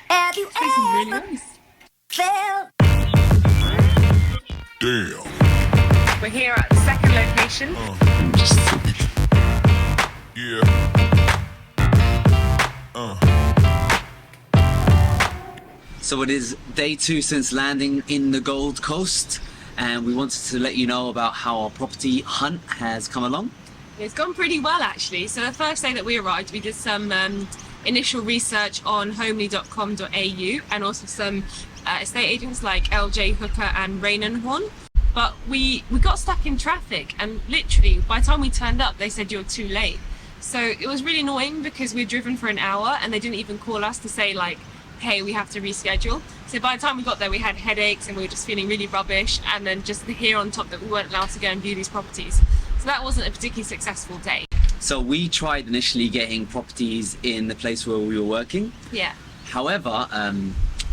Have you This is really ever nice. felt? Damn. We're here at the second location. Yeah. So it is day 2 since landing in the Gold Coast, and we wanted to let you know about how our property hunt has come along. It's gone pretty well actually. So the first day that we arrived, we did some initial research on homely.com.au and also some estate agents like LJ Hooker and Rain & Horn. But we got stuck in traffic, and literally by the time we turned up they said you're too late. So it was really annoying because we'd driven for an hour and they didn't even call us to say like, hey, we have to reschedule. So by the time we got there we had headaches and we were just feeling really rubbish, and then just here on top that we weren't allowed to go and view these properties. So that wasn't a particularly successful day. So we tried initially getting properties in the place where we were working. Yeah. However,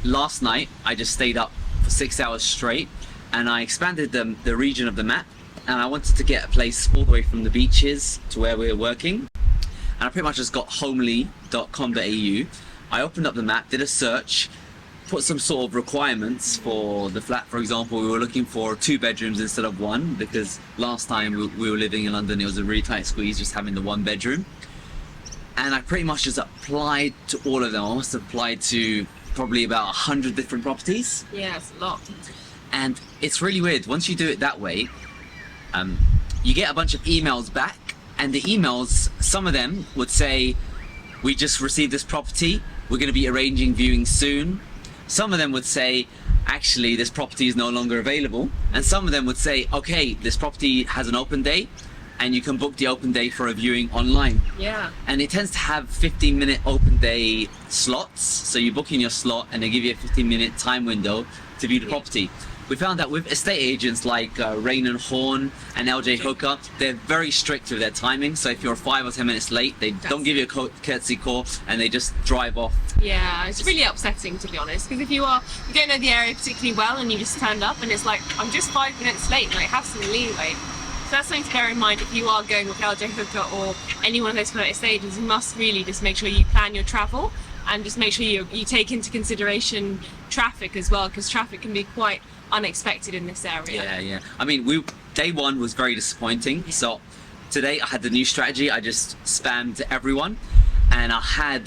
last night I just stayed up for 6 hours straight and I expanded the region of the map, and I wanted to get a place all the way from the beaches to where we were working. And I pretty much just got homely.com.au. I opened up the map, did a search, put some sort of requirements for the flat. For example, we were looking for 2 bedrooms instead of 1, because last time we were living in London it was a really tight squeeze just having the 1 bedroom. And I pretty much just applied to all of them. I must have applied to probably about 100 different properties. Yeah, it's a lot. And it's really weird, once you do it that way, you get a bunch of emails back, and the emails, some of them would say, we just received this property, we're going to be arranging viewing soon. Some of them would say, actually this property is no longer available. And some of them would say, okay, this property has an open day and you can book the open day for a viewing online. Yeah. And it tends to have 15-minute open day slots, so you book in your slot and they give you a 15-minute time window to view the property. We found that with estate agents like Rain & Horn and LJ Hooker, they're very strict with their timing. So if you're 5 or 10 minutes late, they don't give you a courtesy call and they just drive off. Yeah, it's really upsetting to be honest, because if you don't know the area particularly well and you just turned up and it's like, I'm just 5 minutes late, like have some leeway. So that's something to bear in mind if you are going with LJ Hooker or any one of those kind of estate agents. You must really just make sure you plan your travel and just make sure you take into consideration traffic as well, because traffic can be quite unexpected in this area. Yeah. I mean, day 1 was very disappointing. So today I had the new strategy. I just spammed everyone, and I had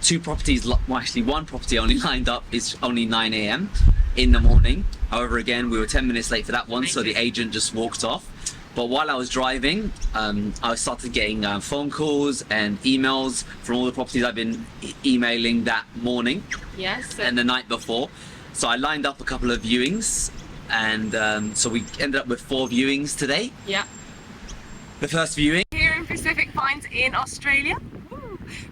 2 properties, well actually 1 property only lined up. It's only 9 AM in the morning. However, again, we were 10 minutes late for that one, so the agent just walked off. But while I was driving, I started getting phone calls and emails from all the properties I've been emailing that morning. Yes. And the night before. So I lined up a couple of viewings, and so we ended up with 4 viewings today. Yeah. The first viewing Here in Pacific Pines in Australia.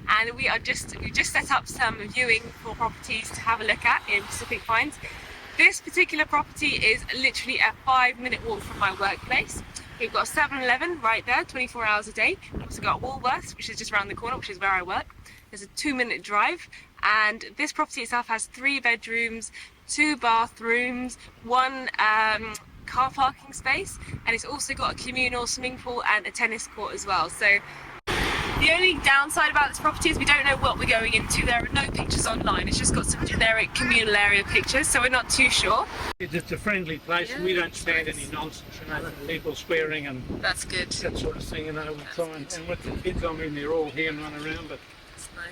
And we just set up some viewing for properties to have a look at in Pacific Pines. This particular property is literally a 5-minute walk from my workplace. We've got 7-Eleven right there, 24 hours a day. We've also got Woolworths, which is just around the corner, which is where I work. There's a 2-minute drive, and this property itself has 3 bedrooms, 2 bathrooms, 1 car parking space, and it's also got a communal swimming pool and a tennis court as well. So the only downside about this property is we don't know what we're going into. There are no pictures online. It's just got some generic communal area pictures, so we're not too sure. It's a friendly place, and we don't stand any nonsense, people swearing and That's good. that sort of thing, we try and with the kids, I mean, they're all here and run around, but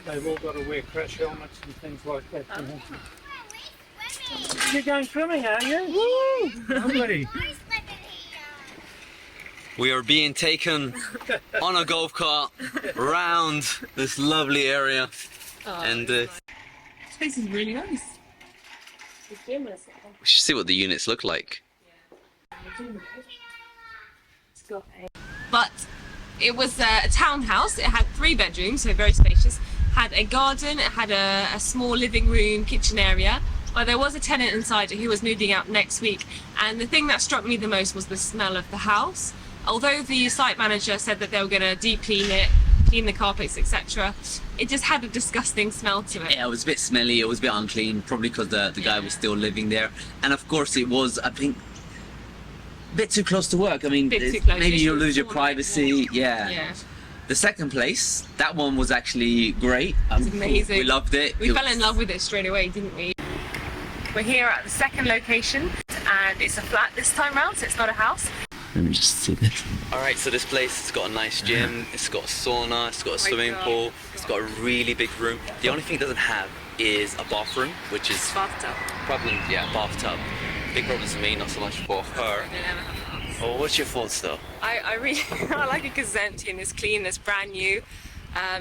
they've all got to wear crash helmets and things like that. You're going swimming, are you? Woo! Lovely. we are being taken on a golf cart around this lovely area, and This place is really nice. we should see what the units look like. But it was a townhouse. It had 3 bedrooms, so very spacious. Had a garden, it had a small living room, kitchen area. But there was a tenant inside who was moving out next week. And the thing that struck me the most was the smell of the house. Although the site manager said that they were going to deep clean it, clean the carpets, etc., it just had a disgusting smell to it. Yeah, it was a bit smelly, it was a bit unclean, probably because the guy was still living there. And of course it was, I think, a bit too close to work. I mean, Bit too close. maybe you'll Literally lose your a 4-minute privacy. walk. Yeah. Yeah. The second place, that one was actually great. It's amazing. We loved it. We fell in love with it straight away, didn't we? We're here at the second location, and it's a flat this time round, so it's not a house. Let me just see this. Alright, so this place has got a nice gym, it's got a sauna, it's got a swimming pool, it's got a really big room. The only thing it doesn't have is a bathroom, which is Bathtub. problem, yeah, bathtub. Big problem for me, not so much for her. Oh, what's your thoughts though? I really I like it because it's empty and it's clean, it's brand new.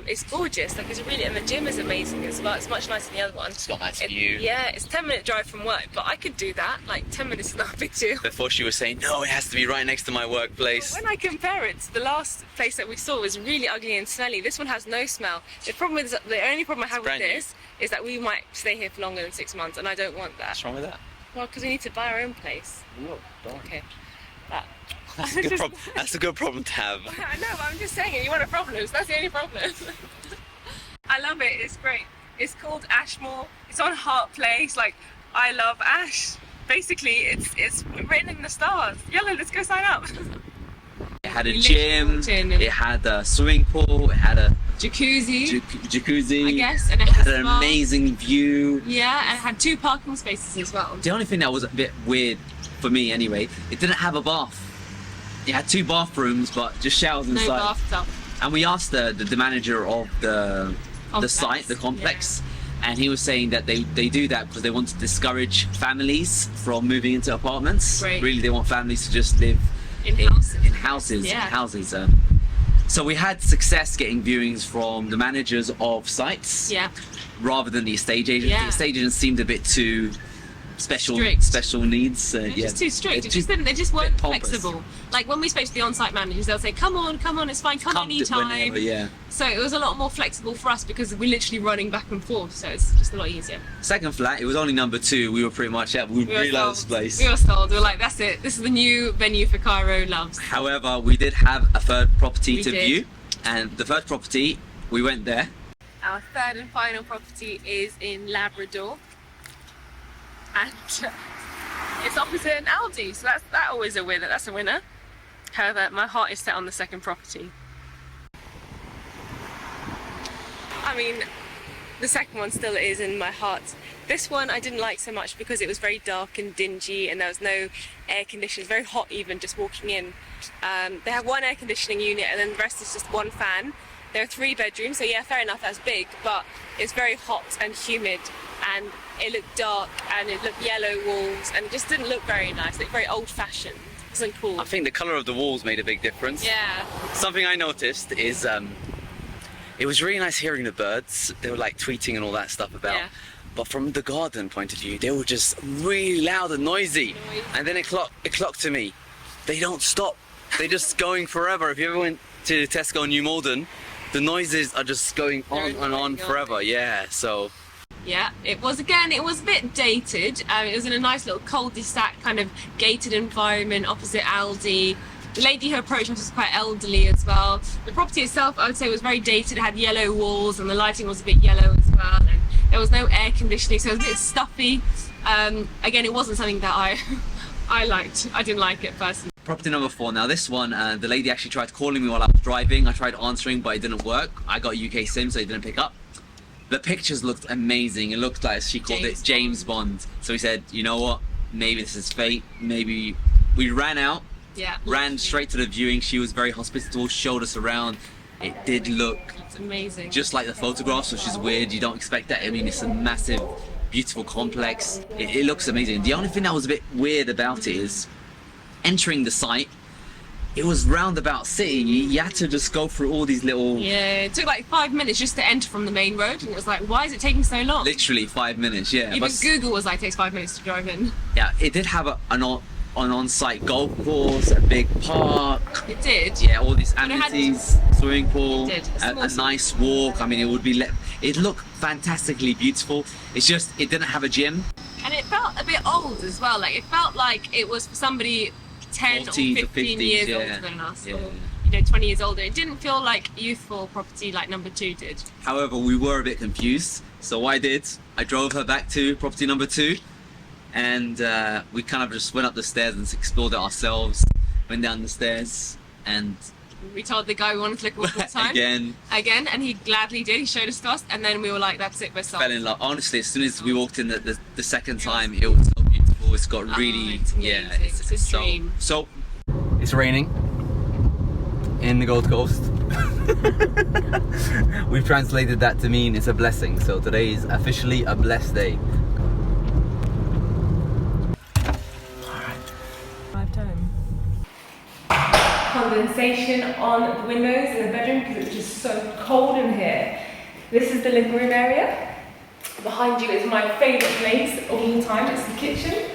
It's gorgeous, like it's really, and the gym is amazing as well. It's much nicer than the other one. It's got a nice view. Yeah, it's 10-minute drive from work, but I could do that. Like 10 minutes is not a big deal. Before she was saying, no, it has to be right next to my workplace. When I compare it to the last place that we saw, was really ugly and smelly. This one has no smell. The only problem I have with this is that we might stay here for longer than 6 months, and I don't want that. What's wrong with that? Well, because we need to buy our own place. No, don't. Okay. That. That's a good problem. That's a good problem to have. I know, but I'm just saying it. You want a problem? So that's the only problem. I love it. It's great. It's called Ashmore. It's on Heart Place. Like, I love Ash. Basically, it's written in the stars. Yellow, let's go sign up. It had a gym. It had a swimming pool. It had a Jacuzzi. Jacuzzi. I guess, and it had has an spa. amazing view. Yeah, and it had 2 parking spaces as well. The only thing that was a bit weird for me, anyway, it didn't have a bath. It had 2 bathrooms, but just showers No inside. bathtub. And we asked the manager of the site, the complex, and he was saying that they do that because they want to discourage families from moving into apartments. Right. Really, they want families to just live In houses. in houses. Yeah. Houses. So we had success getting viewings from the managers of sites, Yeah. rather than the estate agents. Yeah. The estate agents seemed a bit too special needs. They're yeah. just too strict. They're They just weren't pompous. flexible. Like when we spoke to the on-site managers, they'll say, "Come on, it's fine, come anytime." Whenever, yeah. So it was a lot more flexible for us because we're literally running back and forth. So it's just a lot easier. Second flat, it was only number 2. We were pretty much at. We We were really loved this sold. place. We were sold. We were like, "That's it. This is the new venue for Cairo loves." However, we did have a third property We to did. view, and the third property, we went there. Our third and final property is in Labrador, and it's opposite an Aldi, so that's always a winner. That's a winner. However, my heart is set on the second property. I mean, the second one still is in my heart. This one I didn't like so much because it was very dark and dingy, and there was no air conditioning. Very hot even just walking in. They have 1 air conditioning unit, and then the rest is just 1 fan. There are 3 bedrooms, so yeah, fair enough, that's big, but it's very hot and humid, and it looked dark, and it looked yellow walls, and it just didn't look very nice. It looked very old-fashioned. It wasn't cool. I think the colour of the walls made a big difference. Yeah. Something I noticed is it was really nice hearing the birds. They were like tweeting and all that stuff about. Yeah. But from the garden point of view, they were just really loud and noisy. And then it clocked to me. They don't stop. They're just going forever. If you ever went to Tesco New Malden, the noises are just going on and on forever. Yeah, so. Yeah, it was a bit dated. It was in a nice little cul-de-sac kind of gated environment opposite Aldi. The lady who approached us was quite elderly as well. The property itself, I would say, was very dated. It had yellow walls and the lighting was a bit yellow as well. And there was no air conditioning, so it was a bit stuffy. Again, it wasn't something that I liked. I didn't like it personally. Property number 4. Now this one, the lady actually tried calling me while I was driving. I tried answering, but it didn't work. I got UK SIM, so it didn't pick up. The pictures looked amazing. It looked like she called it James Bond. So we said, you know what? Maybe this is fate. Maybe we ran out. Yeah. Ran straight to the viewing. She was very hospitable, showed us around. It did look It's amazing. just like the photographs, which is weird. You don't expect that. I mean, it's a massive, beautiful complex. It looks amazing. The only thing that was a bit weird about it is entering the site. It was roundabout city. You had to just go through all these little. Yeah, it took like 5 minutes just to enter from the main road, and it was like, why is it taking so long? Literally 5 minutes. Yeah. Even Google was like, takes 5 minutes to drive in. Yeah, it did have an on-site golf course, a big park. It did. Yeah, all these it had- amenities, swimming pool, It did. a nice walk. I mean, it would be. It looked fantastically beautiful. It's just it didn't have a gym. And it felt a bit old as well. Like it felt like it was for somebody 10 or 14 to 15 15, years yeah. older than us, Yeah. or 20 years older. It didn't feel like youthful property like number 2 did. However, we were a bit confused. So what I drove her back to property number 2, and we kind of just went up the stairs and explored it ourselves. Went down the stairs, and We told the guy we wanted to look at all the time. Again, and he gladly did. He showed us cost, and then we were like, that's it, we're sold. Fell in love. Honestly, as soon as we walked in the second time, it was so beautiful. It's got really, it's amazing. It's a dream. So It's raining in the Gold Coast. We've translated that to mean it's a blessing. So today is officially a blessed day. Drive time. Condensation on the windows in the bedroom because it's just so cold in here. This is the living room area. Behind you is my favourite place of all time. It's the kitchen.